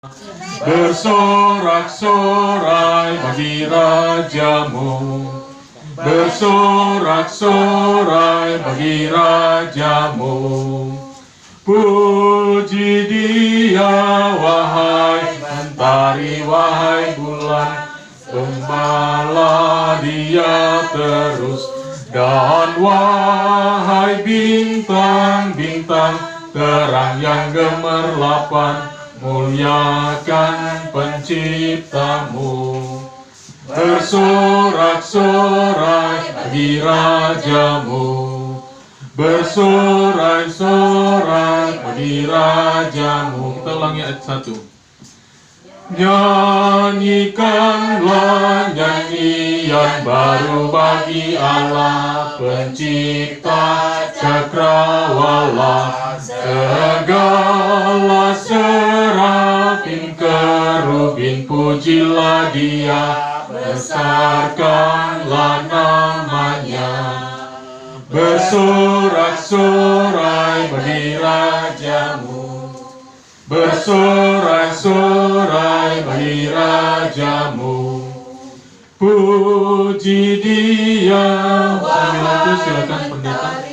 Bersorak-sorai bagi rajamu, bersorak-sorai bagi rajamu. Puji Dia wahai mentari, wahai bulan, sembahlah Dia terus. Dan wahai bintang-bintang terang yang gemerlapan, muliakan penciptamu. Bersorak-sorai bagi rajamu, bersorak-sorai bagi rajamu. Kita ulangi ayat 1. Nyanyikanlah nyanyian baru bagi Allah pencipta cakrawala. Segala serafim kerubin pujilah Dia, besarkanlah namanya. Bersorak-sorai bagi rajamu, bersorak-sorai bagi rajamu. Puji Dia. Sambil itu silakan pendeta.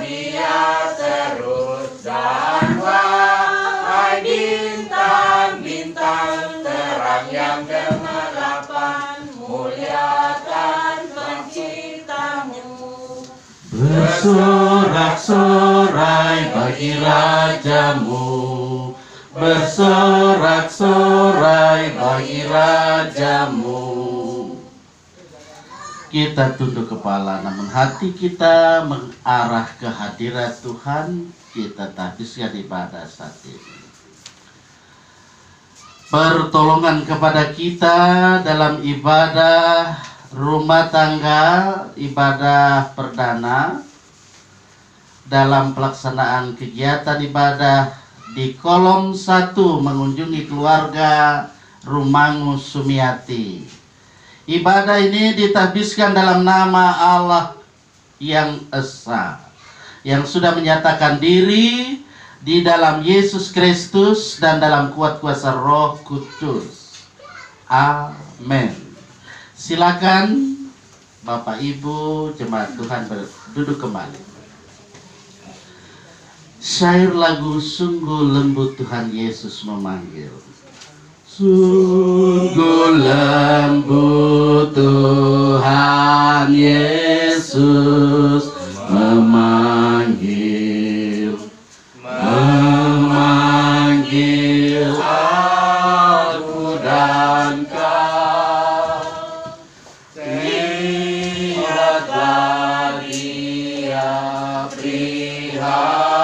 Dia terus, dan wahai bintang-bintang terang yang gemerlapan, muliakan penciptamu. Bersorak-sorai bagi rajamu, bersorak-sorai bagi rajamu. Kita tunduk kepala, namun hati kita mengarah ke hadirat Tuhan. Kita habiskan ibadah saat ini. Pertolongan kepada kita dalam ibadah rumah tangga, ibadah perdana, dalam pelaksanaan kegiatan ibadah di kolom 1 mengunjungi keluarga Rumangus Sumiati. Ibadah ini ditahbiskan dalam nama Allah yang Esa, yang sudah menyatakan diri di dalam Yesus Kristus dan dalam kuat kuasa Roh Kudus. Amin. Silakan Bapak Ibu jemaat Tuhan duduk kembali. Syair lagu Sungguh Lembut Tuhan Yesus Memanggil. Sungguh lembut Tuhan Yesus memanggil, memanggil aku dan kau. Lihatlah Dia prihatin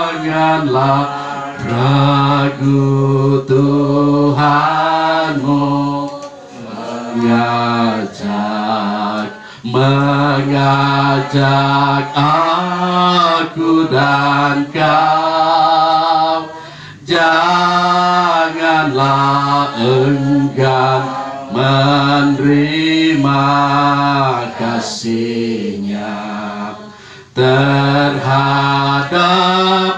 janganlah ragu, Tuhanmu mengajak aku dan kau. Janganlah enggan menerima kasih-Nya terhadap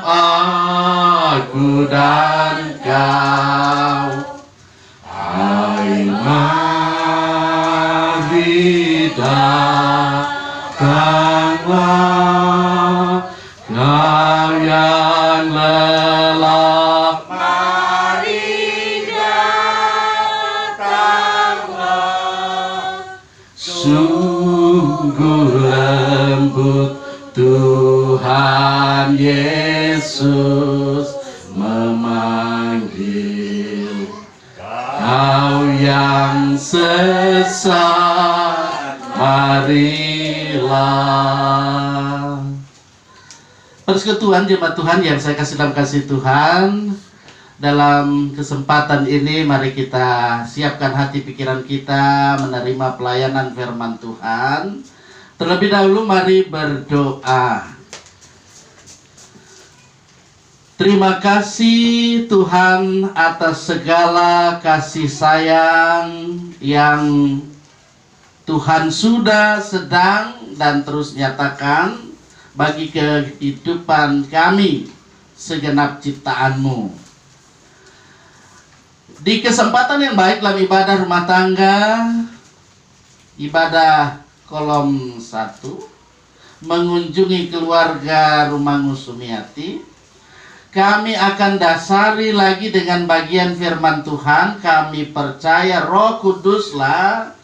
aku dan kau. Hai, mari datanglah kau yang lelah, mari datanglah Sungguh lembut Tuhan Yesus memanggil kau yang sesat, marilah. Persekutuan jemaat Tuhan yang saya kasih dalam kasih Tuhan, dalam kesempatan ini mari kita siapkan hati pikiran kita menerima pelayanan firman Tuhan. Terlebih dahulu mari berdoa. Terima kasih Tuhan atas segala kasih sayang yang Tuhan sudah, sedang, dan terus nyatakan bagi kehidupan kami segenap ciptaan-Mu. Di kesempatan yang baik dalam ibadah rumah tangga, ibadah kolom 1, mengunjungi keluarga Rumah Sumiati, kami akan dasari lagi dengan bagian firman Tuhan. Kami percaya Roh Kuduslah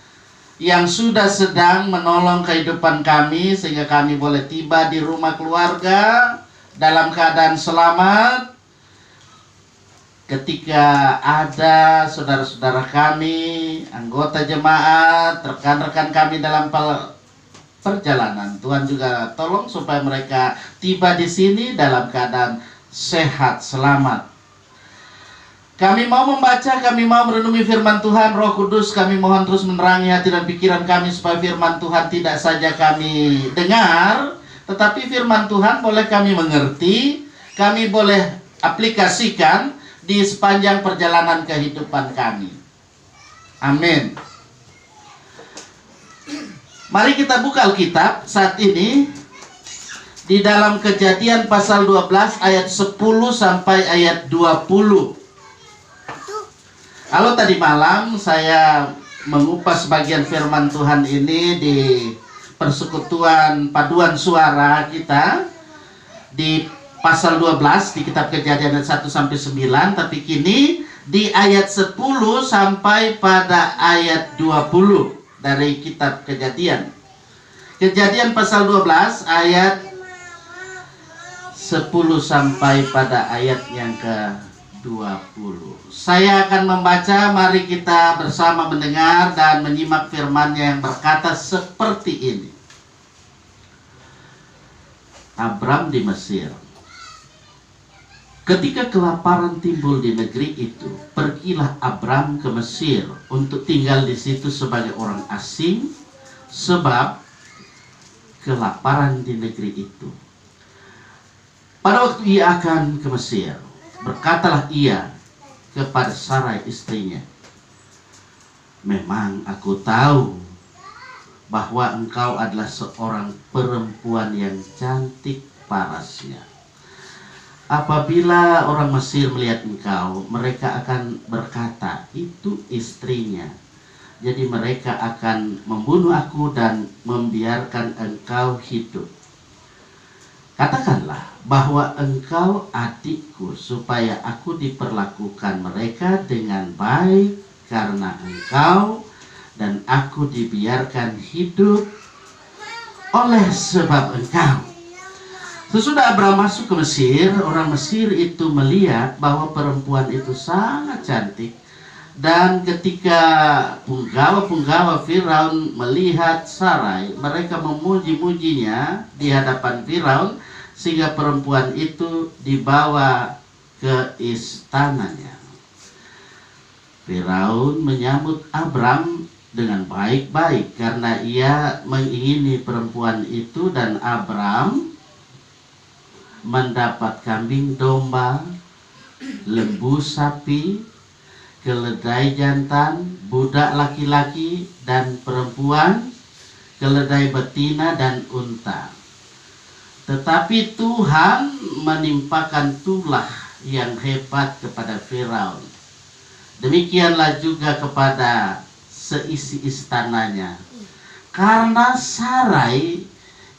yang sudah sedang menolong kehidupan kami sehingga kami boleh tiba di rumah keluarga dalam keadaan selamat. Ketika ada saudara-saudara kami, anggota jemaat, rekan-rekan kami dalam perjalanan, Tuhan juga tolong supaya mereka tiba di sini dalam keadaan sehat, selamat. Kami mau membaca, kami mau merenungi firman Tuhan. Roh Kudus, kami mohon terus menerangi hati dan pikiran kami supaya firman Tuhan tidak saja kami dengar, tetapi firman Tuhan boleh kami mengerti, kami boleh aplikasikan di sepanjang perjalanan kehidupan kami. Amin. Mari kita buka Alkitab saat ini di dalam Kejadian pasal 12 ayat 10 sampai ayat 20. Kalau tadi malam saya mengupas bagian firman Tuhan ini di persekutuan paduan suara kita di pasal 12 di kitab Kejadian ayat 1 sampai 9, tapi kini di ayat 10 sampai pada ayat 20 dari kitab Kejadian. Kejadian pasal 12 ayat 10 sampai pada ayat yang ke-20. Saya akan membaca, mari kita bersama mendengar dan menyimak firman-Nya yang berkata seperti ini. Abram di Mesir. Ketika kelaparan timbul di negeri itu, pergilah Abram ke Mesir untuk tinggal di situ sebagai orang asing, sebab kelaparan di negeri itu. Pada waktu ia akan ke Mesir, berkatalah ia kepada Sarai istrinya, "Memang aku tahu bahwa engkau adalah seorang perempuan yang cantik parasnya. Apabila orang Mesir melihat engkau, mereka akan berkata, itu istrinya. Jadi mereka akan membunuh aku dan membiarkan engkau hidup. Katakanlah bahwa engkau adikku, supaya aku diperlakukan mereka dengan baik karena engkau, dan aku dibiarkan hidup oleh sebab engkau." Sesudah Abram masuk ke Mesir, orang Mesir itu melihat bahwa perempuan itu sangat cantik. Dan ketika punggawa-punggawa Firaun melihat Sarai, mereka memuji-mujinya di hadapan Firaun, sehingga perempuan itu dibawa ke istananya. Firaun menyambut Abram dengan baik-baik karena ia mengingini perempuan itu, dan Abram mendapat kambing domba, lembu sapi, keledai jantan, budak laki-laki dan perempuan, keledai betina dan unta. Tetapi Tuhan menimpakan tulah yang hebat kepada Firaun. Demikianlah juga kepada seisi istananya, karena Sarai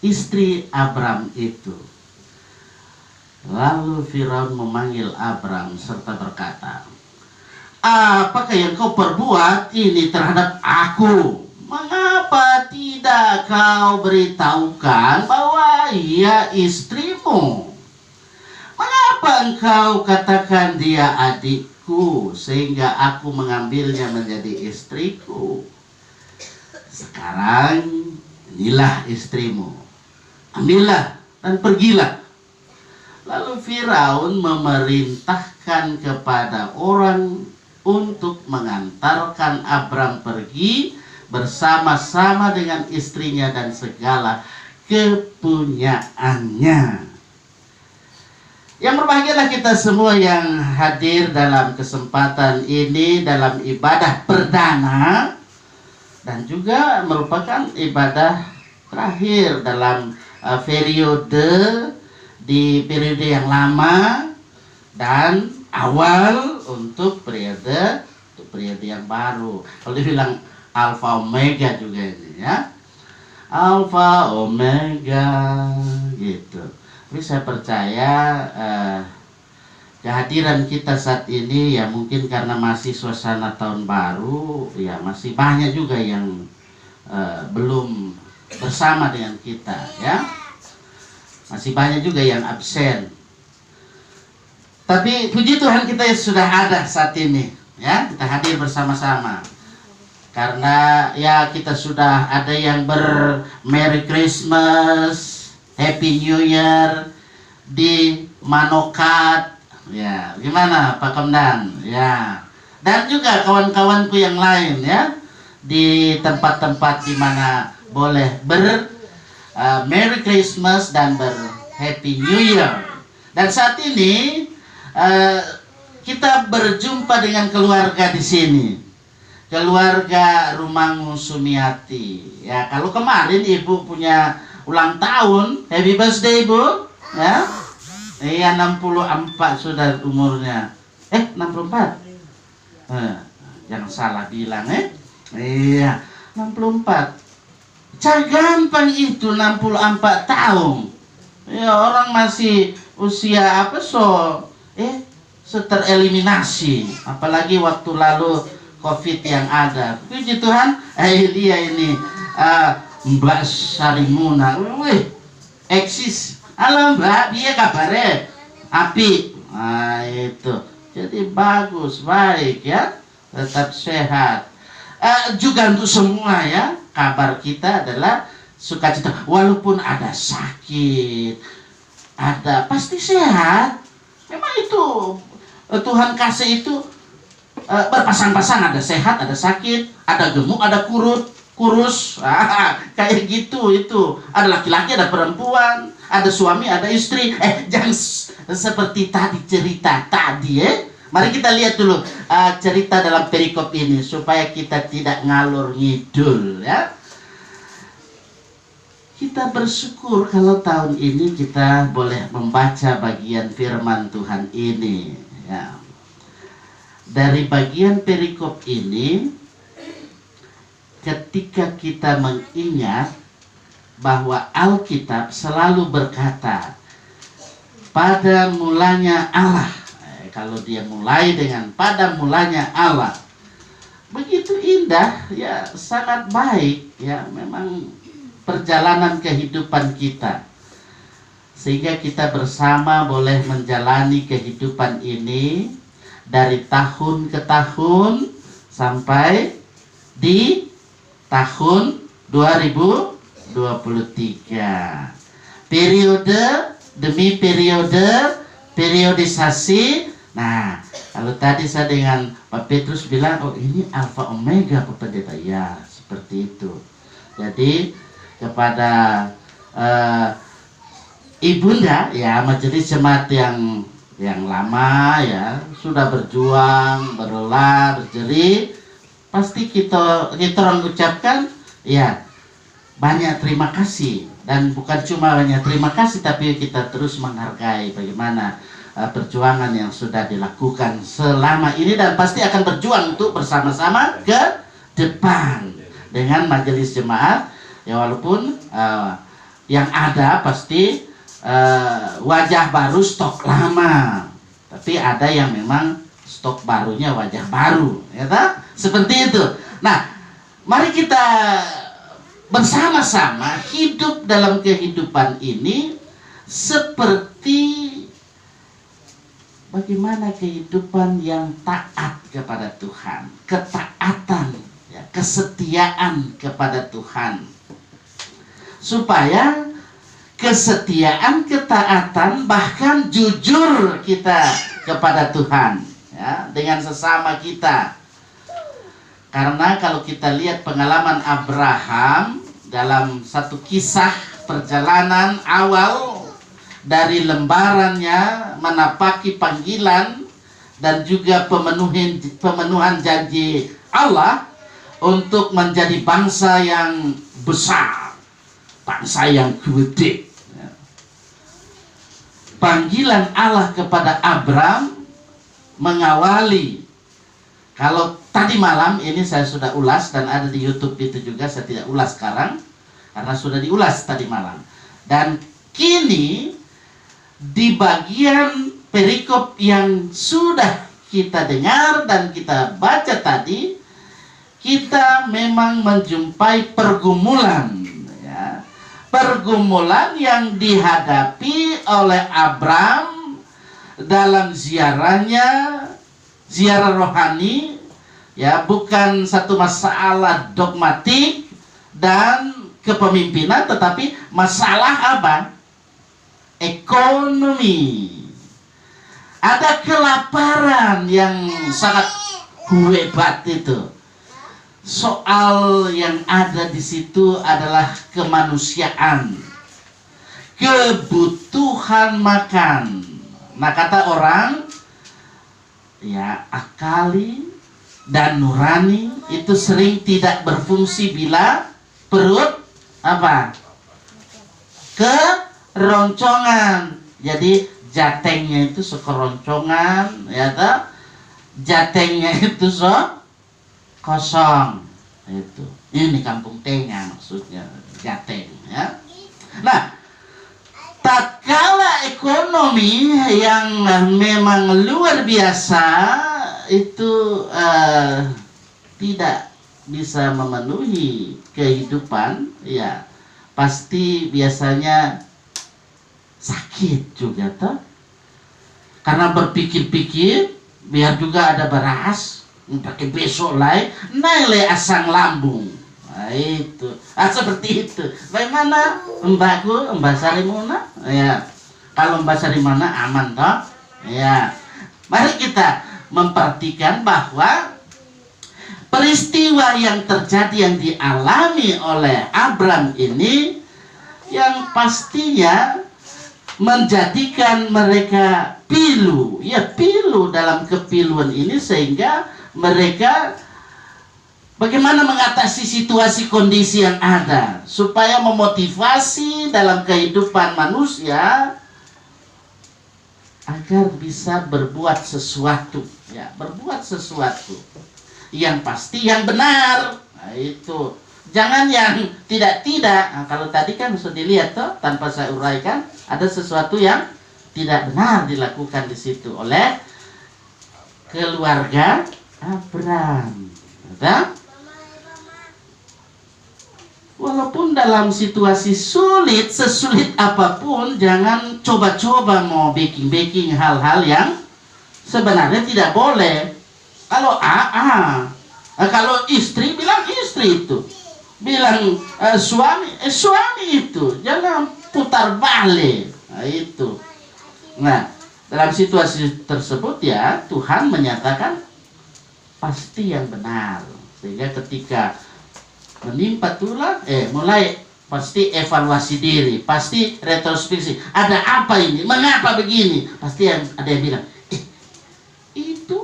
istri Abram itu. Lalu Firaun memanggil Abram serta berkata, "Apakah yang kau perbuat ini terhadap aku? Mengapa Mengapa tidak kau beritahukan bahwa ia istrimu? Mengapa engkau katakan dia adikku sehingga aku mengambilnya menjadi istriku? Sekarang inilah istrimu, ambillah dan pergilah. Lalu Firaun memerintahkan kepada orang untuk mengantarkan Abram pergi bersama-sama dengan istrinya dan segala kepunyaannya. Yang berbahagialah kita semua yang hadir dalam kesempatan ini dalam ibadah perdana dan juga merupakan ibadah terakhir dalam periode yang lama dan awal untuk periode yang baru. Kalau dibilang Alfa Omega juga ini ya, Alfa Omega gitu. Tapi saya percaya kehadiran kita saat ini ya mungkin karena masih suasana tahun baru ya masih banyak juga yang belum bersama dengan kita ya, masih banyak juga yang absen. Tapi puji Tuhan kita sudah ada saat ini ya, kita hadir bersama-sama karena ya kita sudah ada yang Merry Christmas, Happy New Year di Manokat ya, gimana Pak Komdan ya, dan juga kawan-kawanku yang lain ya di tempat-tempat di mana boleh Merry Christmas dan Happy New Year. Dan saat ini kita berjumpa dengan keluarga di sini, keluarga Rumangu Sumiati ya. Kalau kemarin ibu punya ulang tahun, happy birthday ibu ya. Iya 64 sudah umurnya. 64. Jangan salah bilang Iya 64. Cara gampang itu 64 tahun. Ya orang masih usia tereliminasi. Apalagi waktu lalu COVID yang ada. Puji Tuhan, dia ini Mbak Sarimuna, eksis. Halo Mbak, dia kabarnya api. Nah itu, jadi bagus, baik ya, tetap sehat. Juga untuk semua ya, kabar kita adalah sukacita. Walaupun ada sakit, ada pasti sehat. Memang itu Tuhan kasih itu berpasang-pasang, ada sehat, ada sakit, ada gemuk, ada kurus, kayak gitu. Itu ada laki-laki, ada perempuan, ada suami, ada istri. Jangan seperti tadi cerita tadi Mari kita lihat dulu cerita dalam perikop ini supaya kita tidak ngalur ngidul ya. Kita bersyukur kalau tahun ini kita boleh membaca bagian firman Tuhan ini ya. Dari bagian perikop ini, ketika kita mengingat bahwa Alkitab selalu berkata pada mulanya Allah. Kalau dia mulai dengan pada mulanya Allah, begitu indah ya, sangat baik ya, memang perjalanan kehidupan kita, sehingga kita bersama boleh menjalani kehidupan ini dari tahun ke tahun sampai di tahun 2023. Periode demi periodisasi. Nah, kalau tadi saya dengan Pak Petrus bilang, oh ini Alfa Omega Pak Pendeta, ya seperti itu. Jadi kepada ibunda ya, majelis jemaat yang lama ya, sudah berjuang, berlelah, berjerih, pasti kita orang ucapkan ya banyak terima kasih. Dan bukan cuma banyak terima kasih, tapi kita terus menghargai bagaimana perjuangan yang sudah dilakukan selama ini, dan pasti akan berjuang untuk bersama-sama ke depan dengan majelis jemaat ya. Walaupun yang ada pasti wajah baru stok lama, tapi ada yang memang stok barunya wajah baru ya, seperti itu. Nah, mari kita bersama-sama hidup dalam kehidupan ini seperti bagaimana kehidupan yang taat kepada Tuhan, ketaatan, ya, kesetiaan kepada Tuhan, supaya kesetiaan, ketaatan, bahkan jujur kita kepada Tuhan, ya, dengan sesama kita. Karena kalau kita lihat pengalaman Abraham dalam satu kisah perjalanan awal dari lembarannya menapaki panggilan dan juga pemenuhan janji Allah untuk menjadi bangsa yang besar, bangsa yang gede. Panggilan Allah kepada Abraham mengawali. Kalau tadi malam ini saya sudah ulas dan ada di YouTube itu juga, saya tidak ulas sekarang karena sudah diulas tadi malam. Dan kini di bagian perikop yang sudah kita dengar dan kita baca tadi, kita memang menjumpai pergumulan, ya. Pergumulan yang dihadapi oleh Abraham dalam ziarahnya, ziarah rohani, ya, bukan satu masalah dogmatik dan kepemimpinan, tetapi masalah apa? Ekonomi. Ada kelaparan yang sangat hebat itu. Soal yang ada di situ adalah kemanusiaan, kebutuhan makan. Nah, kata orang, ya, akali dan nurani itu sering tidak berfungsi bila perut apa? Keroncongan. Jadi jatengnya itu sekeroncongan, ya toh? Jatengnya itu kosong. Itu. Ini kampung tengah maksudnya, jateng, ya. Nah, tatkala ekonomi yang memang luar biasa itu tidak bisa memenuhi kehidupan, ya pasti biasanya sakit juga toh. Karena berpikir-pikir biar juga ada beras, pakai besok lain naik asam lambung. Nah, itu seperti itu. Bagaimana mbakku, Mbak Sarimuna? Ya, kalau Mbak Sarimuna aman toh? Ya, mari kita memperhatikan bahwa peristiwa yang terjadi, yang dialami oleh Abraham ini, yang pastinya menjadikan mereka pilu, ya, pilu dalam kepiluan ini, sehingga mereka bagaimana mengatasi situasi kondisi yang ada supaya memotivasi dalam kehidupan manusia agar bisa berbuat sesuatu, ya, berbuat sesuatu yang pasti, yang benar. Nah, itu jangan yang tidak-tidak. Nah, kalau tadi kan sudah dilihat toh, tanpa saya uraikan, ada sesuatu yang tidak benar dilakukan di situ oleh keluarga Abraham. Betul? Walaupun dalam situasi sulit, sesulit apapun, jangan coba-coba mau baking hal-hal yang sebenarnya tidak boleh. Kalau kalau istri bilang istri itu, bilang suami itu, jangan putar balik. Nah, itu. Nah, dalam situasi tersebut, ya, Tuhan menyatakan pasti yang benar. Sehingga ketika menimpa tulah, mulai pasti evaluasi diri, pasti retrospeksi. Ada apa ini? Mengapa begini? Pasti ada yang bilang, itu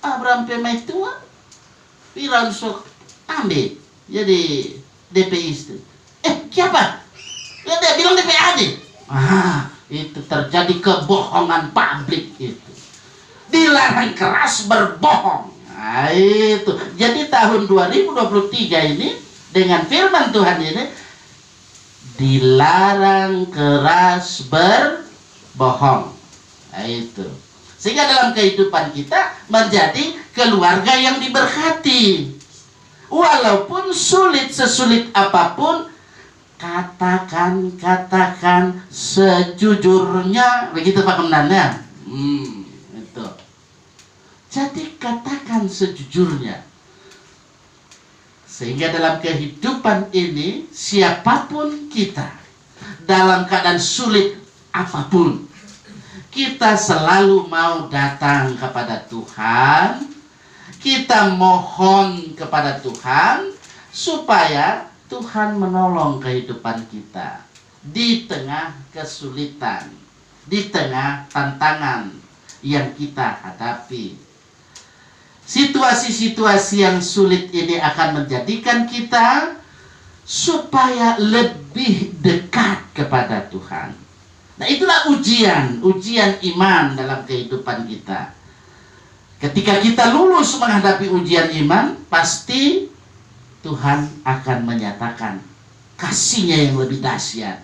Abraham pemain tua, bilang sok ambil jadi DP istri. Siapa? Dia bilang DPAD. Itu terjadi kebohongan publik itu. Dilarang keras berbohong. Nah, itu. Jadi tahun 2023 ini dengan firman Tuhan ini dilarang keras berbohong. Nah, itu. Sehingga dalam kehidupan kita menjadi keluarga yang diberkati. Walaupun sulit, sesulit apapun, katakan sejujurnya. Begitu Pak Komandan. Itu. Jadi katakan sejujurnya. Sehingga dalam kehidupan ini, siapapun kita, dalam keadaan sulit apapun, kita selalu mau datang kepada Tuhan. Kita mohon kepada Tuhan supaya Tuhan menolong kehidupan kita di tengah kesulitan, di tengah tantangan yang kita hadapi. Situasi-situasi yang sulit ini akan menjadikan kita supaya lebih dekat kepada Tuhan. Nah, itulah ujian iman dalam kehidupan kita. Ketika kita lulus menghadapi ujian iman, pasti Tuhan akan menyatakan kasih-Nya yang lebih dahsyat.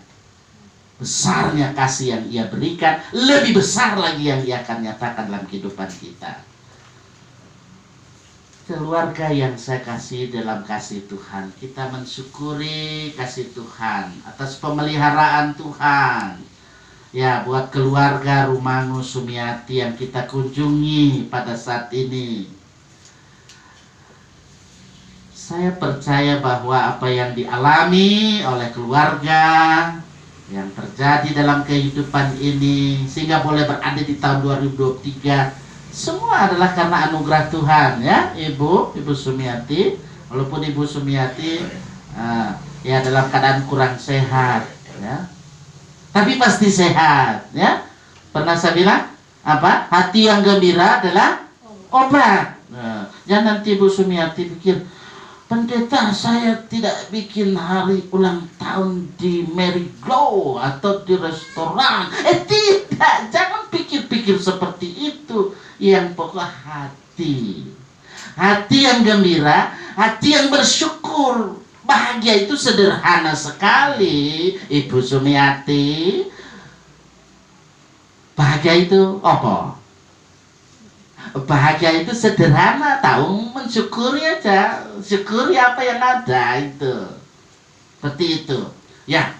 Besarnya kasih yang Ia berikan, lebih besar lagi yang Ia akan nyatakan dalam kehidupan kita. Keluarga yang saya kasih dalam kasih Tuhan, kita mensyukuri kasih Tuhan atas pemeliharaan Tuhan. Ya, buat keluarga Rumangu Sumiati yang kita kunjungi pada saat ini, saya percaya bahwa apa yang dialami oleh keluarga, yang terjadi dalam kehidupan ini, sehingga boleh berada di tahun 2023, semua adalah karena anugerah Tuhan, ya, Ibu Sumiati. Walaupun Ibu Sumiati ya dalam keadaan kurang sehat, ya, tapi pasti sehat, ya. Pernah saya bilang apa? Hati yang gembira adalah obat. Jangan nanti Ibu Sumiati pikir, pendeta, saya tidak bikin hari ulang tahun di Mary Glow atau di restoran. Tidak, jangan pikir-pikir seperti itu. Yang pokok hati yang gembira, hati yang bersyukur. Bahagia itu sederhana sekali, Ibu Sumiati. Bahagia itu apa? Bahagia itu sederhana, tahu mensyukuri aja, syukuri apa yang ada itu. Seperti itu. Ya.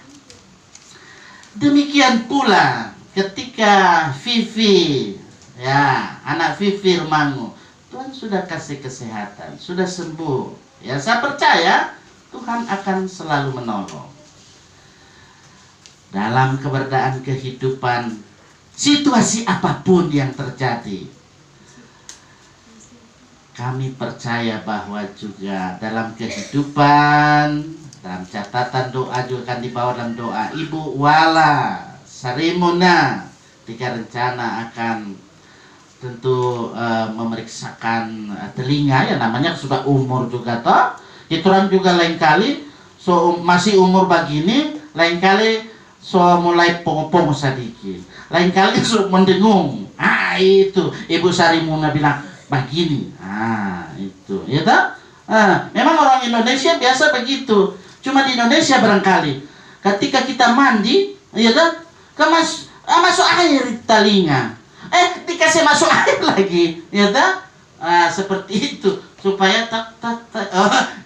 Demikian pula ketika Vivi, ya, anak Vivi Rumangu, Tuhan sudah kasih kesehatan, sudah sembuh. Ya, saya percaya Tuhan akan selalu menolong. Dalam keberadaan kehidupan, situasi apapun yang terjadi, kami percaya bahwa juga dalam kehidupan, dalam catatan doa juga akan dibawa dalam doa Ibu Wala Sarimuna, ketika rencana akan tentu memeriksakan telinga, ya namanya sudah umur juga toh. Itu orang juga lain kali masih umur begini, lain kali mulai pong-pong sedikit, lain kali mendengung. Itu Ibu Sarimuna bilang begini. Itu ya toh. Memang orang Indonesia biasa begitu. Cuma di Indonesia barangkali ketika kita mandi, ya toh, masuk air di telinga. Ketika saya masuk air lagi, ya tak? Seperti itu, supaya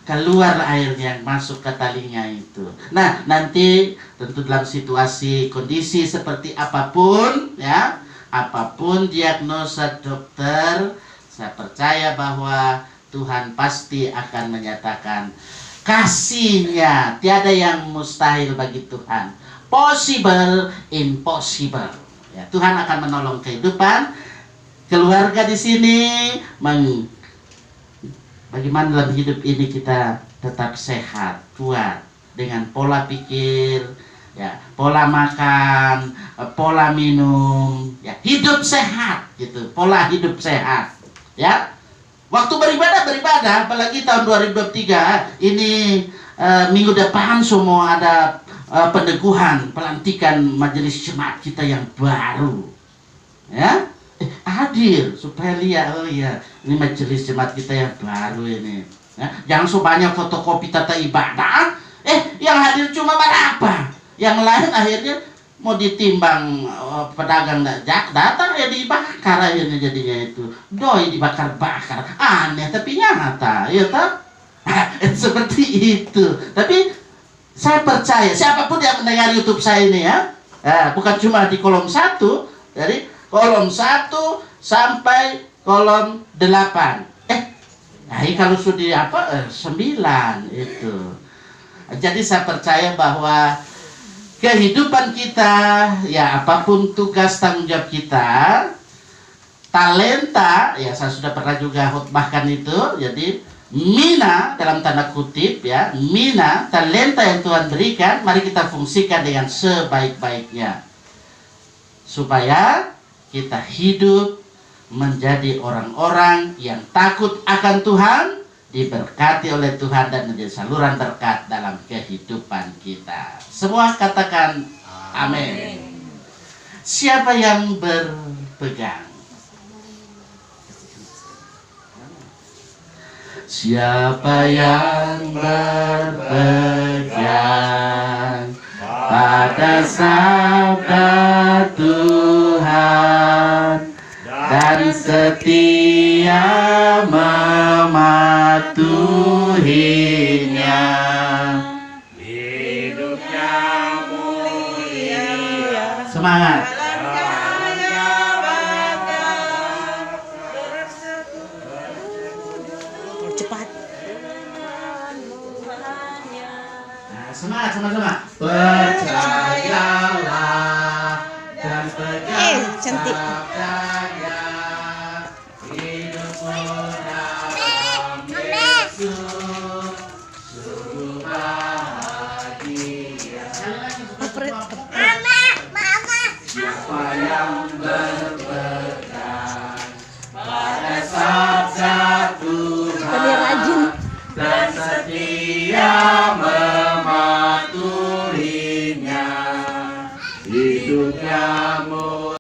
keluar air yang masuk ke telinga itu. Nah, nanti tentu dalam situasi kondisi seperti apapun, ya, apapun diagnosa dokter, saya percaya bahwa Tuhan pasti akan menyatakan kasih-Nya. Tiada yang mustahil bagi Tuhan. Possible, impossible. Ya, Tuhan akan menolong kehidupan keluarga di sini. Bagaimana dalam hidup ini kita tetap sehat, kuat dengan pola pikir, ya, pola makan, pola minum, ya, hidup sehat gitu, pola hidup sehat, ya. Waktu beribadah, apalagi tahun 2023 ini, minggu depan semua ada peneguhan, pelantikan majelis jemaat kita yang baru, ya, hadir supaya lihat, oh ya, ini majelis jemaat kita yang baru ini, ya. Jangan sebanyak fotokopi tata ibadah, yang hadir cuma berapa, yang lain akhirnya mau ditimbang, pedagang datang ya dibakar akhirnya jadinya itu, doi dibakar-bakar, aneh tapi nyata, ya tak? Seperti itu. Tapi saya percaya siapapun yang mendengar YouTube saya ini ya, bukan cuma di kolom 1, dari kolom 1 sampai kolom 8. Nah, ini kalau sudah 9 itu. Jadi saya percaya bahwa kehidupan kita, ya apapun tugas tanggung jawab kita, talenta, ya saya sudah pernah juga khotbahkan itu. Jadi mina dalam tanda kutip ya, mina talenta yang Tuhan berikan, mari kita fungsikan dengan sebaik-baiknya supaya kita hidup menjadi orang-orang yang takut akan Tuhan, diberkati oleh Tuhan dan menjadi saluran berkat dalam kehidupan kita. Semua katakan amin. Siapa yang berpegang? Siapa yang berpegang pada sabda Tuhan dan setia mematuhinya, hidupnya mulia. semangat. Cepat. Nah, semangat sama-sama. Percayalah dan pegang Cantik. sabdanya, hidupmu dalam Yesus sungguh bahagia. Sekali lagi, siapa yang berpegang pada sabda Tuhan dan setia mematuhinya, hidupnya